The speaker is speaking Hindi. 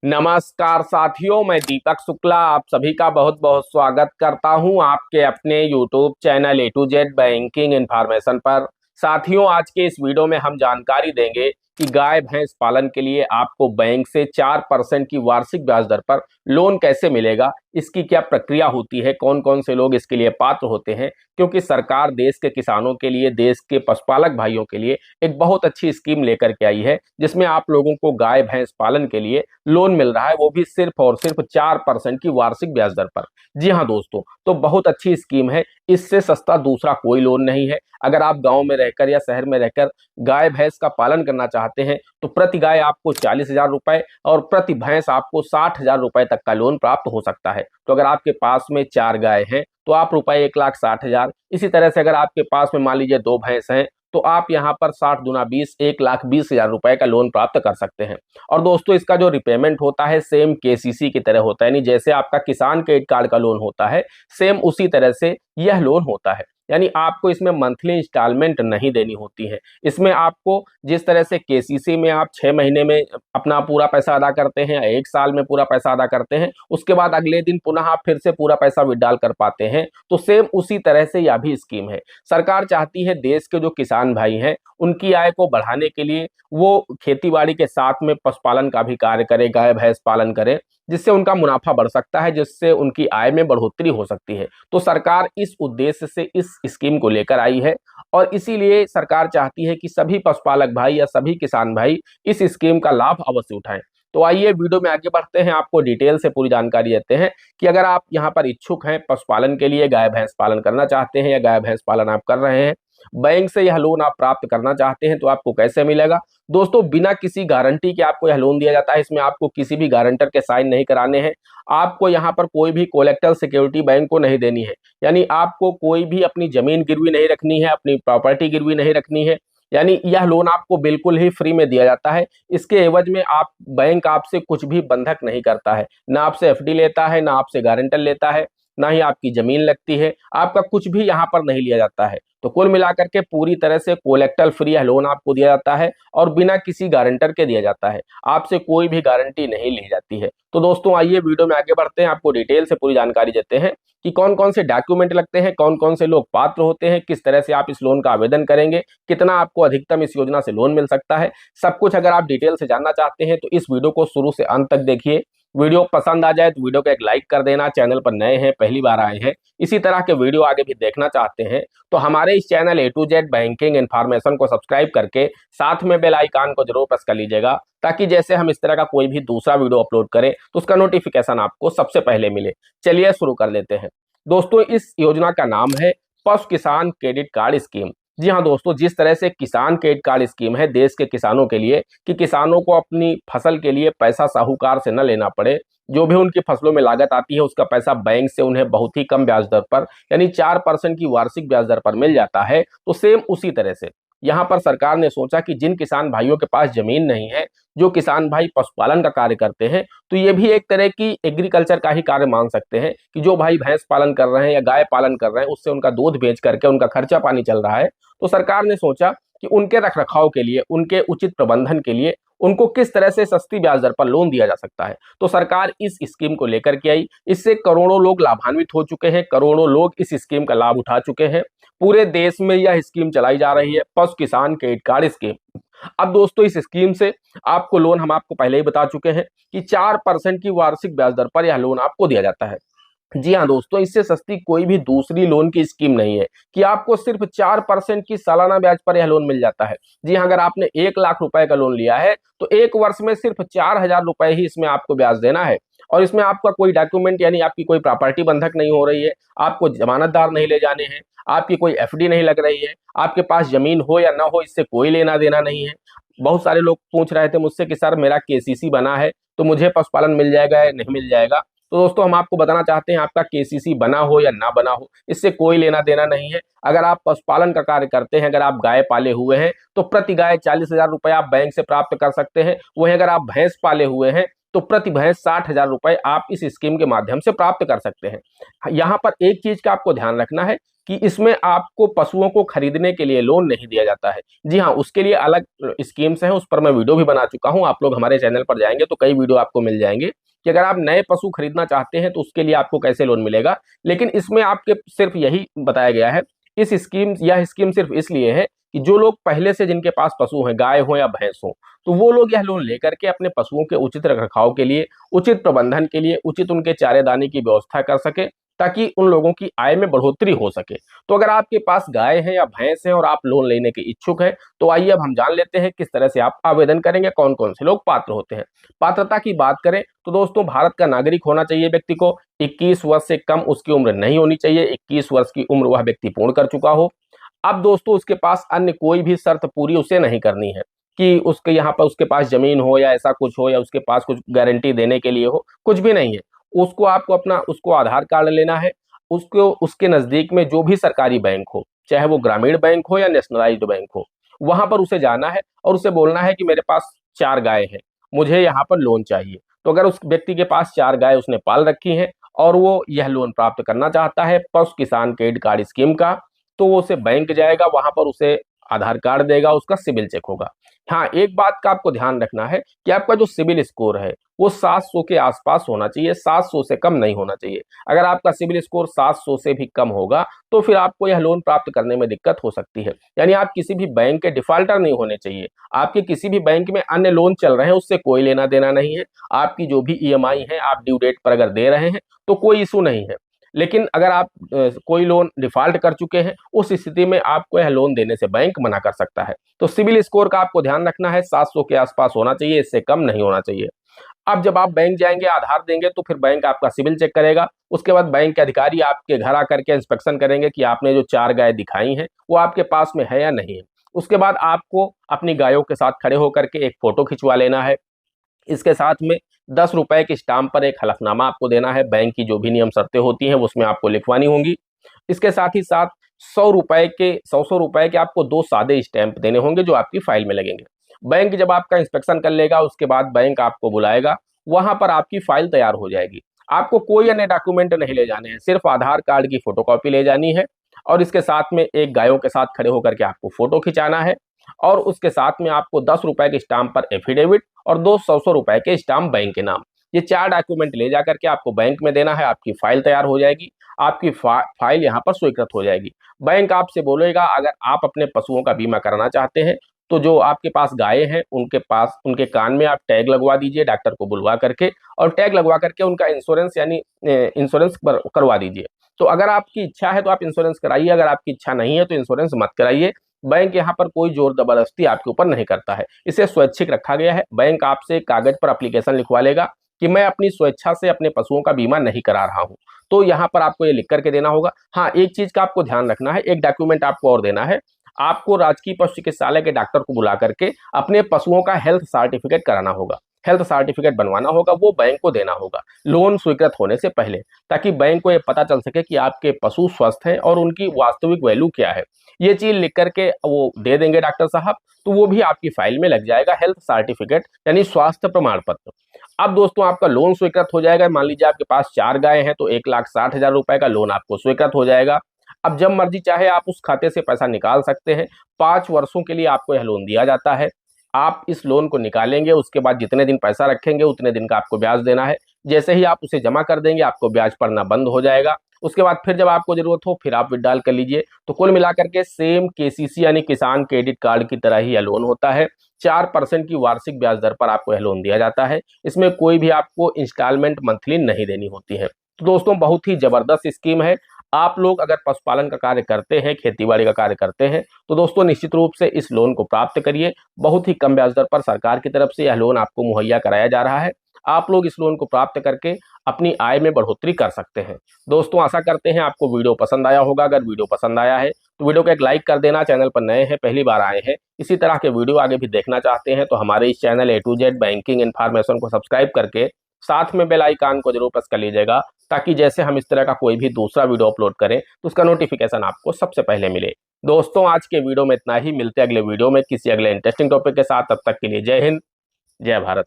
नमस्कार साथियों, मैं दीपक शुक्ला आप सभी का बहुत बहुत स्वागत करता हूं आपके अपने YouTube channel A to Z banking information पर। साथियों, आज के इस वीडियो में हम जानकारी देंगे कि गाय भैंस पालन के लिए आपको बैंक से 4% की वार्षिक ब्याज दर पर लोन कैसे मिलेगा, इसकी क्या प्रक्रिया होती है, कौन कौन से लोग इसके लिए पात्र होते हैं। क्योंकि सरकार देश के किसानों के लिए, देश के पशुपालक भाइयों के लिए एक बहुत अच्छी स्कीम लेकर के आई है, जिसमें आप लोगों को गाय भैंस पालन के लिए लोन मिल रहा है, वो भी सिर्फ और सिर्फ 4% की वार्षिक ब्याज दर पर। जी हाँ दोस्तों, तो बहुत अच्छी स्कीम है। इससे सस्ता दूसरा कोई लोन नहीं है। अगर आप गांव में रहकर या शहर में रहकर गाय भैंस का पालन करना चाहते हैं तो प्रति गाय आपको 40,000 रुपए और प्रति भैंस आपको 60,000 रुपए तक का लोन प्राप्त हो सकता है। तो अगर आपके पास में 4 गाय हैं तो आप रुपए 1,60,000, इसी तरह से अगर आपके पास में मान लीजिए 2 भैंस हैं तो आप यहाँ पर 60 दूना 20, 1,20,000 रुपए का लोन प्राप्त कर सकते हैं। और दोस्तों, इसका जो रिपेमेंट होता है सेम केसीसी की तरह होता है, यानी जैसे आपका किसान क्रेडिट कार्ड का लोन होता है सेम उसी तरह से यह लोन होता है। यानी आपको इसमें मंथली इंस्टॉलमेंट नहीं देनी होती है। इसमें आपको जिस तरह से केसीसी में आप 6 महीने में अपना पूरा पैसा अदा करते हैं, 1 साल में पूरा पैसा अदा करते हैं, उसके बाद अगले दिन पुनः आप फिर से पूरा पैसा विड्रॉल कर पाते हैं, तो सेम उसी तरह से यह भी स्कीम है। सरकार चाहती है देश के जो किसान भाई हैं उनकी आय को बढ़ाने के लिए वो खेतीबाड़ी के साथ में पशुपालन का भी कार्य करें, गाय भैंस पालन करें, जिससे उनका मुनाफा बढ़ सकता है, जिससे उनकी आय में बढ़ोतरी हो सकती है। तो सरकार इस उद्देश्य से इस स्कीम को लेकर आई है और इसीलिए सरकार चाहती है कि सभी पशुपालक भाई या सभी किसान भाई इस स्कीम का लाभ अवश्य उठाएं। तो आइए वीडियो में आगे बढ़ते हैं, आपको डिटेल से पूरी जानकारी देते हैं कि अगर आप यहाँ पर इच्छुक हैं पशुपालन के लिए, गाय भैंस पालन करना चाहते हैं या गाय भैंस पालन आप कर रहे हैं, बैंक से यह लोन आप प्राप्त करना चाहते हैं, तो आपको कैसे मिलेगा। दोस्तों, बिना किसी गारंटी के आपको यह लोन दिया जाता है। इसमें आपको किसी भी गारंटर के साइन नहीं कराने हैं। आपको यहाँ पर कोई भी कोलेक्टरल सिक्योरिटी बैंक को नहीं देनी है, यानी आपको कोई भी अपनी जमीन गिरवी नहीं रखनी है, अपनी प्रॉपर्टी गिरवी नहीं रखनी है। यानी यह लोन आपको बिल्कुल ही फ्री में दिया जाता है। इसके एवज में आप बैंक आपसे कुछ भी बंधक नहीं करता है, ना आपसे एफडी लेता है, ना आपसे गारंटर लेता है, ना ही आपकी जमीन लगती है, आपका कुछ भी यहाँ पर नहीं लिया जाता है। तो कुल मिलाकर के पूरी तरह से कोलेक्टरल फ्री लोन आपको दिया जाता है और बिना किसी गारंटर के दिया जाता है, आपसे कोई भी गारंटी नहीं ली जाती है। तो दोस्तों, आइए वीडियो में आगे बढ़ते हैं, आपको डिटेल से पूरी जानकारी देते हैं कि कौन कौन से डॉक्यूमेंट लगते हैं, कौन कौन से लोग पात्र होते हैं, किस तरह से आप इस लोन का आवेदन करेंगे, कितना आपको अधिकतम इस योजना से लोन मिल सकता है। सब कुछ अगर आप डिटेल से जानना चाहते हैं तो इस वीडियो को शुरू से अंत तक देखिए। वीडियो पसंद आ जाए तो वीडियो को एक लाइक कर देना। चैनल पर नए हैं, पहली बार आए हैं, इसी तरह के वीडियो आगे भी देखना चाहते हैं तो हमारे इस channel A to Z banking information को सब्सक्राइब करके साथ में बेल आइकन को जरूर प्रेस कर लीजिएगा, ताकि जैसे हम इस तरह का कोई भी दूसरा वीडियो अपलोड करें तो उसका नोटिफिकेशन आपको सबसे पहले मिले। चलिए शुरू कर लेते हैं। दोस्तों, इस योजना का नाम है पशु किसान क्रेडिट कार्ड स्कीम। जी हाँ दोस्तों, जिस तरह से किसान क्रेडिट कार्ड स्कीम है देश के किसानों के लिए कि किसानों को अपनी फसल के लिए पैसा साहूकार से न लेना पड़े, जो भी उनकी फसलों में लागत आती है उसका पैसा बैंक से उन्हें बहुत ही कम ब्याज दर पर, यानी 4% की वार्षिक ब्याज दर पर मिल जाता है। तो सेम उसी तरह से यहाँ पर सरकार ने सोचा कि जिन किसान भाइयों के पास जमीन नहीं है, जो किसान भाई पशुपालन का कार्य करते हैं, तो ये भी एक तरह की एग्रीकल्चर का ही कार्य मान सकते हैं कि जो भाई भैंस पालन कर रहे हैं या गाय पालन कर रहे हैं, उससे उनका दूध बेच करके उनका खर्चा पानी चल रहा है। तो सरकार ने सोचा कि उनके रखरखाव के लिए, उनके उचित प्रबंधन के लिए उनको किस तरह से सस्ती ब्याज दर पर लोन दिया जा सकता है। तो सरकार इस स्कीम को लेकर के आई। इससे करोड़ों लोग लाभान्वित हो चुके हैं, करोड़ों लोग इस स्कीम का लाभ उठा चुके हैं। पूरे देश में यह स्कीम चलाई जा रही है, पशु किसान क्रेडिट कार्ड स्कीम। अब दोस्तों, इस स्कीम से आपको लोन, हम आपको पहले ही बता चुके हैं कि 4% की वार्षिक ब्याज दर पर यह लोन आपको दिया जाता है। जी हाँ दोस्तों, इससे सस्ती कोई भी दूसरी लोन की स्कीम नहीं है कि आपको सिर्फ 4% की सालाना ब्याज पर यह लोन मिल जाता है। जी हाँ, अगर आपने 1,00,000 रुपए का लोन लिया है तो 1 वर्ष में सिर्फ 4,000 रुपए ही इसमें आपको ब्याज देना है। और इसमें आपका कोई डॉक्यूमेंट, यानी आपकी कोई प्रॉपर्टी बंधक नहीं हो रही है, आपको जमानतदार नहीं ले जाने हैं, आपकी कोई एफडी नहीं लग रही है, आपके पास जमीन हो या ना हो इससे कोई लेना देना नहीं है। बहुत सारे लोग पूछ रहे थे मुझसे कि सर मेरा केसीसी बना है तो मुझे पशुपालन मिल जाएगा या नहीं मिल जाएगा। तो दोस्तों, हम आपको बताना चाहते हैं आपका केसीसी बना हो या ना बना हो, इससे कोई लेना देना नहीं है। अगर आप पशुपालन का कार्य करते हैं, अगर आप गाय पाले हुए हैं तो प्रति गाय 40,000 रुपए आप बैंक से प्राप्त कर सकते हैं। वहीं अगर आप भैंस पाले हुए हैं तो प्रति भैंस 60,000 रुपए आप इस स्कीम के माध्यम से प्राप्त कर सकते हैं। यहाँ पर एक चीज का आपको ध्यान रखना है कि इसमें आपको पशुओं को खरीदने के लिए लोन नहीं दिया जाता है। जी हाँ, उसके लिए अलग स्कीम्स हैं, उस पर मैं वीडियो भी बना चुका हूँ। आप लोग हमारे चैनल पर जाएंगे तो कई वीडियो आपको मिल जाएंगे कि अगर आप नए पशु खरीदना चाहते हैं तो उसके लिए आपको कैसे लोन मिलेगा। लेकिन इसमें आपके सिर्फ यही बताया गया है, यह स्कीम सिर्फ इसलिए है कि जो लोग पहले से जिनके पास पशु हैं, गाय हो या भैंस हो, तो वो लोग यह लोन लेकर के अपने पशुओं के उचित रखरखाव के लिए, उचित प्रबंधन के लिए, उचित उनके चारे दाने की व्यवस्था कर सके, ताकि उन लोगों की आय में बढ़ोतरी हो सके। तो अगर आपके पास गाय है या भैंस है और आप लोन लेने के इच्छुक है, तो आइए अब हम जान लेते हैं किस तरह से आप आवेदन करेंगे, कौन कौन से लोग पात्र होते हैं। पात्रता की बात करें तो दोस्तों, भारत का नागरिक होना चाहिए व्यक्ति को, 21 वर्ष से कम उसकी उम्र नहीं होनी चाहिए, 21 वर्ष की उम्र वह व्यक्ति पूर्ण कर चुका हो। अब दोस्तों, उसके पास अन्य कोई भी शर्त पूरी उसे नहीं करनी है कि उसके यहाँ पर उसके पास जमीन हो या ऐसा कुछ हो, या उसके पास कुछ गारंटी देने के लिए हो, कुछ भी नहीं है। उसको आधार कार्ड लेना है, उसको उसके नजदीक में जो भी सरकारी बैंक हो, चाहे वो ग्रामीण बैंक हो या नेशनलाइज्ड बैंक हो, वहां पर उसे जाना है और उसे बोलना है कि मेरे पास 4 गाय है, मुझे यहाँ पर लोन चाहिए। तो अगर उस व्यक्ति के पास 4 गाय उसने पाल रखी हैं और वो यह लोन प्राप्त करना चाहता है पशु किसान क्रेडिट कार्ड स्कीम का, तो वो उसे बैंक जाएगा, वहां पर उसे आधार कार्ड देगा, उसका सिबिल चेक होगा। हाँ, एक बात का आपको ध्यान रखना है कि आपका जो सिबिल स्कोर है वो 700 के आसपास होना चाहिए, 700 से कम नहीं होना चाहिए। अगर आपका सिबिल स्कोर 700 से भी कम होगा तो फिर आपको यह लोन प्राप्त करने में दिक्कत हो सकती है। यानी आप किसी भी बैंक के डिफाल्टर नहीं होने चाहिए। आपके किसी भी बैंक में अन्य लोन चल रहे हैं उससे कोई लेना देना नहीं है। आपकी जो भी ईएमआई है आप ड्यू डेट पर अगर दे रहे हैं तो कोई इशू नहीं है। लेकिन अगर आप कोई लोन डिफॉल्ट कर चुके हैं, उस स्थिति में आपको यह लोन देने से बैंक मना कर सकता है। तो सिबिल स्कोर का आपको ध्यान रखना है, 700 के आसपास होना चाहिए, इससे कम नहीं होना चाहिए। अब जब आप बैंक जाएंगे, आधार देंगे, तो फिर बैंक आपका सिबिल चेक करेगा। उसके बाद बैंक के अधिकारी आपके घर आकर के इंस्पेक्शन करेंगे कि आपने जो 4 गाय दिखाई हैं वो आपके पास में है या नहीं है। उसके बाद आपको अपनी गायों के साथ खड़े होकर के एक फोटो खिंचवा लेना है। इसके साथ में 10 रुपए के स्टाम्प पर एक हलफनामा आपको देना है। बैंक की जो भी नियम शर्तें होती हैं उसमें आपको लिखवानी होंगी। इसके साथ ही साथ 100 रुपए के आपको 2 सादे स्टैंप देने होंगे जो आपकी फाइल में लगेंगे। बैंक जब आपका इंस्पेक्शन कर लेगा उसके बाद बैंक आपको बुलाएगा, वहां पर आपकी फाइल तैयार हो जाएगी। आपको कोई अन्य डॉक्यूमेंट नहीं ले जाने हैं, सिर्फ आधार कार्ड की फोटोकॉपी ले जानी है और इसके साथ में एक गायों के साथ खड़े होकर के आपको फोटो खिंचाना है। और उसके साथ में आपको 10 रुपए के स्टाम्प पर एफिडेविट और 200 रुपए के स्टाम्प बैंक के नाम, ये 4 डॉक्यूमेंट ले जाकर के आपको बैंक में देना है। आपकी फाइल तैयार हो जाएगी, आपकी फाइल यहाँ पर स्वीकृत हो जाएगी। बैंक आपसे बोलेगा अगर आप अपने पशुओं का बीमा कराना चाहते हैं तो जो आपके पास गाय हैं उनके कान में आप टैग लगवा दीजिए डॉक्टर को बुलवा करके, और टैग लगवा करके उनका इंश्योरेंस यानी इंश्योरेंस करवा दीजिए। तो अगर आपकी इच्छा है तो आप इंश्योरेंस कराइए, अगर आपकी इच्छा नहीं है तो इंश्योरेंस मत कराइए। बैंक यहाँ पर कोई जोर जबरदस्ती आपके ऊपर नहीं करता है, इसे स्वैच्छिक रखा गया है। बैंक आपसे कागज पर एप्लीकेशन लिखवा लेगा कि मैं अपनी स्वेच्छा से अपने पशुओं का बीमा नहीं करा रहा हूं, तो यहाँ पर आपको ये लिख करके देना होगा। हाँ, एक चीज का आपको ध्यान रखना है, एक डॉक्यूमेंट आपको और देना है। आपको राजकीय पशु चिकित्सालय के डॉक्टर को बुला करके अपने पशुओं का हेल्थ सर्टिफिकेट कराना होगा, हेल्थ सर्टिफिकेट बनवाना होगा, वो बैंक को देना होगा लोन स्वीकृत होने से पहले, ताकि बैंक को ये पता चल सके कि आपके पशु स्वस्थ हैं और उनकी वास्तविक वैल्यू क्या है। ये चीज लिख करके वो दे देंगे डॉक्टर साहब, तो वो भी आपकी फाइल में लग जाएगा, हेल्थ सर्टिफिकेट यानी स्वास्थ्य प्रमाण पत्र। अब दोस्तों, आपका लोन स्वीकृत हो जाएगा। मान लीजिए आपके पास 4 गाय हैं तो 1,60,000 रुपए का लोन आपको स्वीकृत हो जाएगा। अब जब मर्जी चाहे आप उस खाते से पैसा निकाल सकते हैं। 5 वर्षों के लिए आपको यह लोन दिया जाता है। आप इस लोन को निकालेंगे, उसके बाद जितने दिन पैसा रखेंगे उतने दिन का आपको ब्याज देना है। जैसे ही आप उसे जमा कर देंगे आपको ब्याज पड़ना बंद हो जाएगा। उसके बाद फिर जब आपको जरूरत हो फिर आप विड्रॉल कर लीजिए। तो कुल मिलाकर के सेम केसीसी यानी किसान क्रेडिट कार्ड की तरह ही यह लोन होता है। 4% की वार्षिक ब्याज दर पर आपको यह लोन दिया जाता है। इसमें कोई भी आपको इंस्टॉलमेंट मंथली नहीं देनी होती है। तो दोस्तों, बहुत ही जबरदस्त स्कीम है। आप लोग अगर पशुपालन का कार्य करते हैं, खेतीबाड़ी का कार्य करते हैं, तो दोस्तों निश्चित रूप से इस लोन को प्राप्त करिए। बहुत ही कम ब्याज दर पर सरकार की तरफ से यह लोन आपको मुहैया कराया जा रहा है। आप लोग इस लोन को प्राप्त करके अपनी आय में बढ़ोतरी कर सकते हैं। दोस्तों, आशा करते हैं आपको वीडियो पसंद आया होगा। अगर वीडियो पसंद आया है तो वीडियो को एक लाइक कर देना। चैनल पर नए हैं, पहली बार आए हैं, इसी तरह के वीडियो आगे भी देखना चाहते हैं तो हमारे इस channel A to Z banking information को सब्सक्राइब करके साथ में बेल आइकन को जरूर प्रेस कर लीजिएगा, ताकि जैसे हम इस तरह का कोई भी दूसरा वीडियो अपलोड करें तो उसका नोटिफिकेशन आपको सबसे पहले मिले। दोस्तों, आज के वीडियो में इतना ही। मिलते हैं अगले वीडियो में किसी अगले इंटरेस्टिंग टॉपिक के साथ। तब तक के लिए जय हिंद, जय भारत।